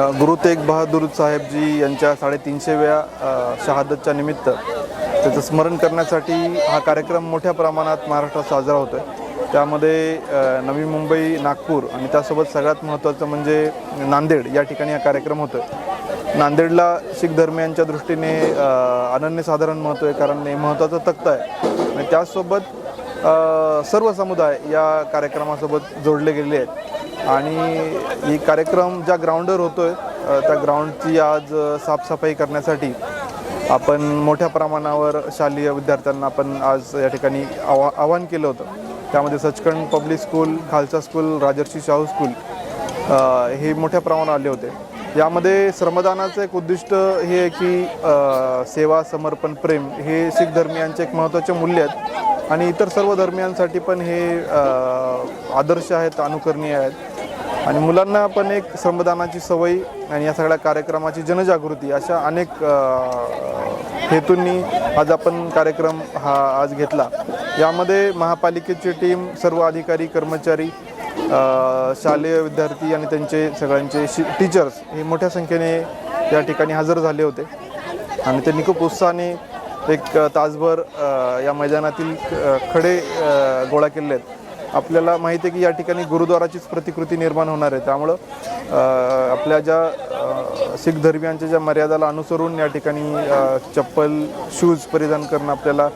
गुरु तेग बहादूर साहेब जी यांच्या 350व्या शहादतच्या निमित्त त्याचं स्मरण करण्यासाठी हा कार्यक्रम मोठ्या प्रमाणात महाराष्ट्रात साजरा होतो आहे। त्यामध्ये नवी मुंबई, नागपूर आणि त्यासोबत सगळ्यात महत्त्वाचं म्हणजे नांदेड या ठिकाणी हा कार्यक्रम होतो आहे। नांदेडला शीख धर्मियांच्या दृष्टीने अनन्यसाधारण महत्त्व आहे, कारण हे महत्त्वाचं तख्त आहे आणि त्याचसोबत सर्व समुदाय या कार्यक्रमासोबत जोडले गेले आहेत आणि ही कार्यक्रम ज्या ग्राउंडवर होतो आहे त्या ग्राउंडची आज साफसफाई करण्यासाठी आपण मोठ्या प्रमाणावर शालेय विद्यार्थ्यांना आपण आज या ठिकाणी आवाहन केलं होतं। त्यामध्ये Sachkhand public school, Khalsa school, Rajarshi Shahu school हे मोठ्या प्रमाणावर आले होते। यामध्ये श्रमदानाचं एक उद्दिष्ट हे आहे की सेवा, समर्पण, प्रेम हे शीख धर्मियांचे एक महत्त्वाचे मूल्य आहेत आणि इतर सर्व धर्मियांसाठी पण हे आदर्श आहेत, अनुकरणीय आहेत आणि मुलांना पण एक श्रमदानाची सवय आणि या सगळ्या कार्यक्रमाची जनजागृती अशा अनेक हेतूंनी आज आपण कार्यक्रम हा आज घेतला। यामध्ये महापालिकेची टीम, सर्व अधिकारी, कर्मचारी, शालेय विद्यार्थी आणि त्यांचे सगळ्यांचे टीचर्स हे मोठ्या संख्येने या ठिकाणी हजर झाले होते आणि त्यांनी खूप उत्साहाने एक तासभर या मैदानातील खडे गोळा केले आहेत। आपल्याला माहिती आहे की या ठिकाणी गुरुद्वाराचीच प्रतिकृती निर्माण होणार आहे, त्यामुळं आपल्या ज्या शीख धर्मियांच्या ज्या मर्यादाला अनुसरून या ठिकाणी चप्पल, शूज परिधान करणं आपल्याला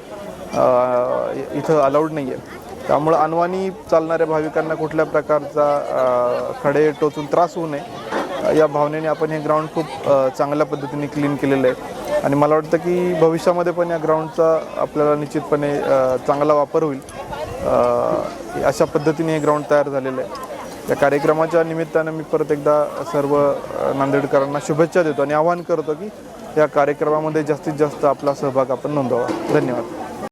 इथं अलाउड नाही आहे। त्यामुळं अनवाणी चालणाऱ्या भाविकांना कुठल्या प्रकारचा खडे टोचून त्रास होऊ नये या भावनेने आपण हे ग्राउंड खूप चांगल्या पद्धतीने क्लीन केलेलं आहे आणि मला वाटतं की भविष्यामध्ये पण या ग्राउंडचा आपल्याला निश्चितपणे चांगला वापर होईल अशा पद्धतीने हे ग्राउंड तयार झालेलं आहे। या कार्यक्रमाच्या निमित्तानं मी परत एकदा सर्व नांदेडकरांना शुभेच्छा देतो आणि आवाहन करतो की या कार्यक्रमामध्ये जास्तीत जास्त आपला सहभाग आपण नोंदवावा। धन्यवाद।